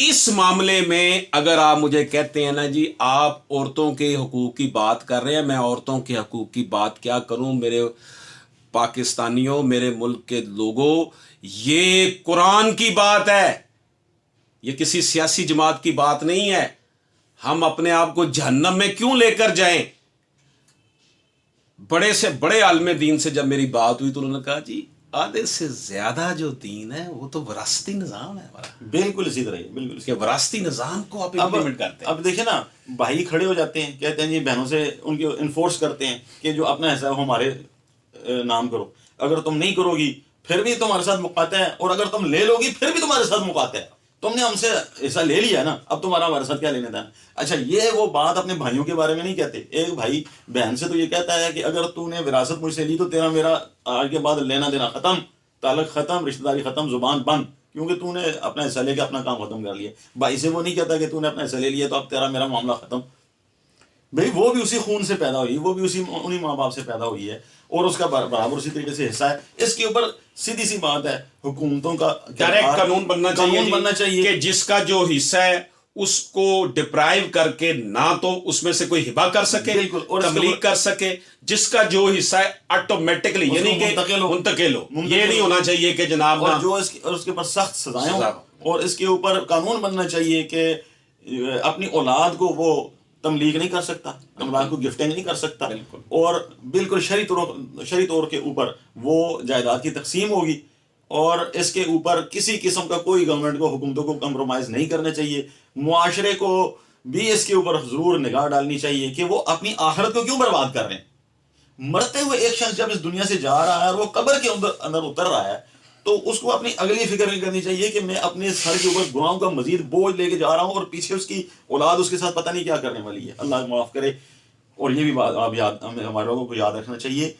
اس معاملے میں اگر آپ مجھے کہتے ہیں نا جی آپ عورتوں کے حقوق کی بات کر رہے ہیں، میں عورتوں کے حقوق کی بات کیا کروں میرے پاکستانیوں، میرے ملک کے لوگوں، یہ قرآن کی بات ہے، یہ کسی سیاسی جماعت کی بات نہیں ہے۔ ہم اپنے آپ کو جہنم میں کیوں لے کر جائیں؟ بڑے سے بڑے عالم دین سے جب میری بات ہوئی تو انہوں نے کہا جی آدھے سے زیادہ جو دین ہے وہ تو وراثتی نظام ہے ہمارا، بالکل اسی طرح بالکل کہ وراثتی نظام کو آپ اب امپلیمنٹ کرتے ہیں۔ اب دیکھیں نا، بھائی کھڑے ہو جاتے ہیں، کہتے ہیں جی بہنوں سے ان کو انفورس کرتے ہیں کہ جو اپنا حصہ ہے وہ ہمارے نام کرو، اگر تم نہیں کرو گی پھر بھی تمہارے ساتھ مقاطع ہے، اور اگر تم لے لو گی پھر بھی تمہارے ساتھ مقاطع ہے، تم نے ہم سے حصہ لے لیا نا، اب تمہارا ہمارے ساتھ کیا لینے تھا۔ اچھا، یہ وہ بات اپنے بھائیوں کے بارے میں نہیں کہتے۔ ایک بھائی بہن سے تو یہ کہتا ہے کہ اگر تو نے وراثت مجھ سے لی تو تیرا میرا آج کے بعد لینا دینا ختم، تعلق ختم، رشتہ داری ختم، زبان بند، کیونکہ تو نے اپنا حصہ لے کے اپنا کام ختم کر لیا۔ بھائی سے وہ نہیں کہتا کہ تو نے اپنا حصہ لے لیا تو اب تیرا میرا معاملہ ختم۔ بھئی وہ بھی اسی خون سے پیدا ہوئی، وہ بھی انہی ماں باپ سے پیدا ہوئی ہے، اور اس کا برابر اسی طریقے سے حصہ ہے۔ اس کے اوپر سیدھی سی بات ہے، حکومتوں کا ڈائریکٹ قانون بننا چاہیے کہ کہ جس کا جو حصہ ہے اس کو ڈپرائیو کر کے نہ تو اس میں سے کوئی ہبا کر سکے، بالکل، اور اس کے تملیغ اوپر کر سکے، جس کا جو حصہ ہے آٹومیٹکلی اس کو یعنی کہ منتقل ہو۔ یہ نہیں ہونا چاہیے کہ جناب اور نا جو اس کے اوپر سخت سزائیں ہوں، سزا ہو۔ اور اس کے اوپر قانون بننا چاہیے کہ اپنی اولاد کو وہ تملیغ نہیں کر سکتا، اولاد کو گفٹنگ نہیں کر سکتا، بالکل۔ اور بالکل شرعی طور کے اوپر وہ جائیداد کی تقسیم ہوگی، اور اس کے اوپر کسی قسم کا کوئی گورنمنٹ کو، حکومتوں کو کمپرومائز نہیں کرنا چاہیے۔ معاشرے کو بھی اس کے اوپر ضرور نگاہ ڈالنی چاہیے کہ وہ اپنی آخرت کو کیوں برباد کر رہے ہیں۔ مرتے ہوئے ایک شخص جب اس دنیا سے جا رہا ہے اور وہ قبر کے اندر اتر رہا ہے تو اس کو اپنی اگلی فکر نہیں کرنی چاہیے کہ میں اپنے سر کے اوپر گناہوں کا مزید بوجھ لے کے جا رہا ہوں، اور پیچھے اس کی اولاد اس کے ساتھ پتہ نہیں کیا کرنے والی ہے، اللہ معاف کرے۔ اور یہ بھی بات آپ ہمارے لوگوں کو یاد رکھنا چاہیے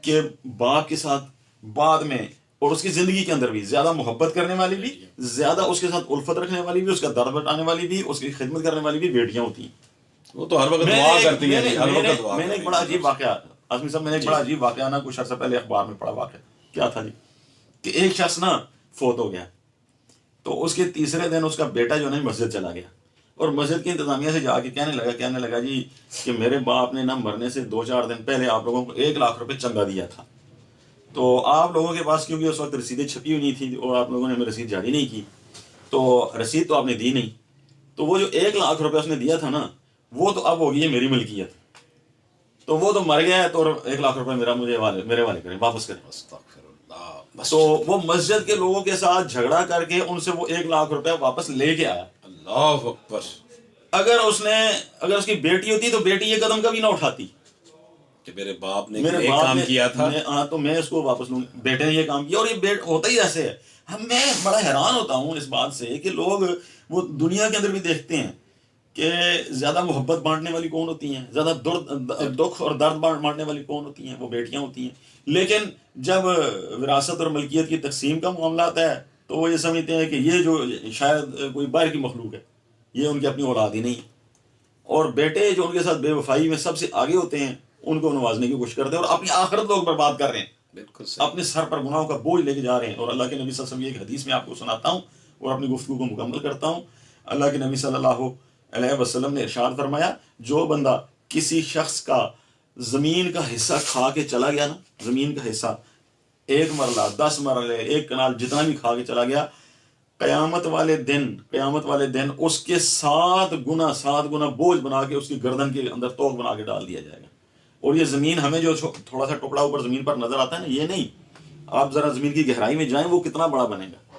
کہ باپ کے ساتھ بعد میں اور اس کی زندگی کے اندر بھی زیادہ محبت کرنے والی بھی، زیادہ اس کے ساتھ الفت رکھنے والی بھی، اس کا درد بٹانے والی بھی، اس کی خدمت کرنے والی بھی بیٹیاں ہوتی ہیں۔ وہ تو ہر وقت دعا کرتی ہیں، ہر وقت دعا میں نے ایک بڑا عجیب واقعہ، آزمی صاحب، میں نے ایک بڑا عجیب واقعہ نا کچھ عرصہ پہلے اخبار میں پڑھا واقعہ، کیا تھا جی کہ ایک شخص نا فوت ہو گیا، تو اس کے تیسرے دن اس کا بیٹا جو ہے نا مسجد چلا گیا، اور مسجد کی انتظامیہ سے جا کے کہنے لگا جی کہ میرے باپ نے نا مرنے سے 2-4 دن پہلے آپ لوگوں کو 1 لاکھ روپے چندہ دیا تھا، تو آپ لوگوں کے پاس کیونکہ اس وقت رسیدیں چھپی ہوئی نہیں تھی اور آپ لوگوں نے ہمیں رسید جاری نہیں کی، تو رسید تو آپ نے دی نہیں، تو وہ جو 1 لاکھ روپے اس نے دیا تھا نا وہ تو اب ہو گئی ہے میری ملکیت، تو وہ تو مر گیا ہے، تو 1 لاکھ روپے میرے والے کریں، واپس کریں۔ استغفر اللہ۔ تو وہ مسجد کے لوگوں کے ساتھ جھگڑا کر کے ان سے وہ 1 لاکھ روپے واپس لے کے آیا۔ اللہ اکبر۔ اگر اس کی بیٹی ہوتی تو بیٹی یہ قدم کبھی نہ اٹھاتی کہ میرے باپ نے میرے ایک باپ کام نے کیا تھا، ہاں تو میں اس کو واپس لوں، بیٹے نے یہ کام کیا، اور یہ ہوتا ہی ایسے ہے۔ میں بڑا حیران ہوتا ہوں اس بات سے کہ لوگ وہ دنیا کے اندر بھی دیکھتے ہیں کہ زیادہ محبت بانٹنے والی کون ہوتی ہیں، زیادہ دکھ اور درد بانٹنے والی کون ہوتی ہیں، وہ بیٹیاں ہوتی ہیں۔ لیکن جب وراثت اور ملکیت کی تقسیم کا معاملہ آتا ہے تو وہ یہ سمجھتے ہیں کہ یہ جو شاید کوئی باہر کی مخلوق ہے، یہ ان کی اپنی اولاد ہی نہیں ہے، اور بیٹے جو ان کے ساتھ بے وفائی میں سب سے آگے ہوتے ہیں ان کو نوازنے کی کوشش کرتے ہیں، اور اپنی آخرت لوگ برباد کر رہے ہیں، بالکل صحیح۔ اپنے سر پر گناہوں کا بوجھ لے کے جا رہے ہیں۔ اور اللہ کے نبی صلی اللہ علیہ وسلم کی ایک حدیث میں آپ کو سناتا ہوں اور اپنی گفتگو کو مکمل کرتا ہوں۔ اللہ کے نبی صلی اللہ علیہ وسلم نے ارشاد فرمایا، جو بندہ کسی شخص کا زمین کا حصہ کھا کے چلا گیا نا، زمین کا حصہ 1 مرلہ 10 مرلے 1 کنال جتنا بھی کھا کے چلا گیا، قیامت والے دن اس کے 7 گنا بوجھ بنا کے اس کی گردن کے اندر توق بنا کے ڈال دیا جائے گا۔ اور یہ زمین ہمیں جو تھوڑا سا ٹکڑا اوپر زمین پر نظر آتا ہے نا، یہ نہیں، آپ ذرا زمین کی گہرائی میں جائیں وہ کتنا بڑا بنے گا،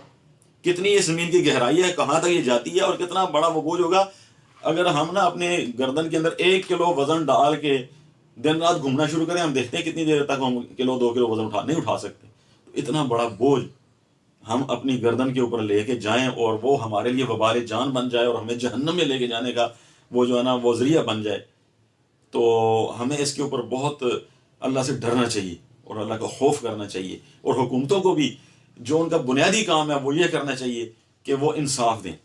کتنی یہ زمین کی گہرائی ہے، کہاں تک یہ جاتی ہے، اور کتنا بڑا وہ بوجھ ہوگا۔ اگر ہم نا اپنے گردن کے اندر 1 کلو وزن ڈال کے دن رات گھومنا شروع کریں، ہم دیکھتے ہیں کتنی دیر تک ہم 1-2 کلو وزن نہیں اٹھا سکتے۔ تو اتنا بڑا بوجھ ہم اپنی گردن کے اوپر لے کے جائیں اور وہ ہمارے لیے وبال جان بن جائے اور ہمیں جہنم میں لے کے جانے کا وہ جو ہے نا وہ ذریعہ بن جائے، تو ہمیں اس کے اوپر بہت اللہ سے ڈرنا چاہیے اور اللہ کا خوف کرنا چاہیے، اور حکومتوں کو بھی جو ان کا بنیادی کام ہے وہ یہ کرنا چاہیے کہ وہ انصاف دیں۔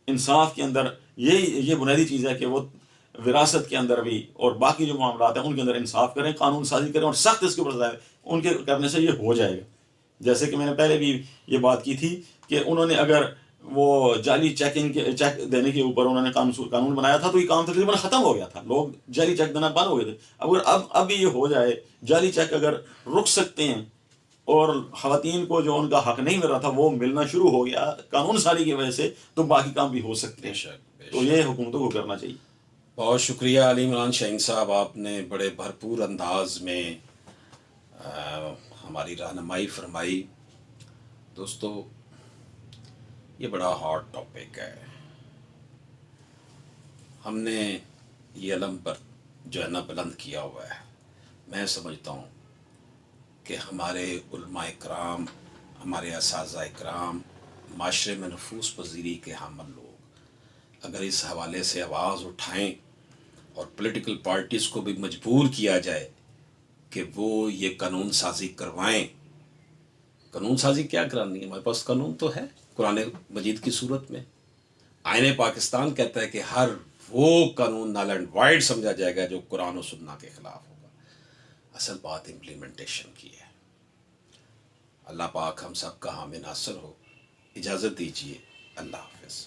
انصاف کے اندر یہ بنیادی چیز ہے کہ وہ وراثت کے اندر بھی اور باقی جو معاملات ہیں ان کے اندر انصاف کریں، قانون سازی کریں، اور سخت اس کے اوپر سزائیں ان کے کرنے سے یہ ہو جائے گا۔ جیسے کہ میں نے پہلے بھی یہ بات کی تھی کہ انہوں نے اگر وہ جعلی چیکنگ کے چیک دینے کے اوپر انہوں نے قانون بنایا تھا، تو یہ کام تقریباً ختم ہو گیا تھا، لوگ جعلی چیک دینا بند ہو گئے تھے. اگر اب یہ ہو جائے، جعلی چیک اگر رک سکتے ہیں اور خواتین کو جو ان کا حق نہیں مل رہا تھا وہ ملنا شروع ہو گیا قانون سازی کی وجہ سے، تو باقی کام بھی ہو سکتے بے ہیں. شک بے تو شک. یہ حکومتوں کو کرنا چاہیے. بہت شکریہ علی عمران شاہین صاحب، آپ نے بڑے بھرپور انداز میں ہماری رہنمائی فرمائی. دوستو یہ بڑا ہاٹ ٹاپک ہے. ہم نے یہ علم پر جو ہے نا بلند کیا ہوا ہے. میں سمجھتا ہوں کہ ہمارے علماء اکرام، ہمارے اساتذہ اکرام، معاشرے میں نفوذ پذیری کے حامل لوگ اگر اس حوالے سے آواز اٹھائیں اور پولیٹیکل پارٹیز کو بھی مجبور کیا جائے کہ وہ یہ قانون سازی کروائیں. قانون سازی کیا کرانی ہے؟ ہمارے پاس قانون تو ہے قرآن مجید کی صورت میں. آئین پاکستان کہتا ہے کہ ہر وہ قانون نل اینڈ وائڈ سمجھا جائے گا جو قرآن و سنہ کے خلاف ہوگا. اصل بات امپلیمنٹیشن کی ہے. اللہ پاک ہم سب کا حامی ناصر ہو. اجازت دیجیے. اللہ حافظ.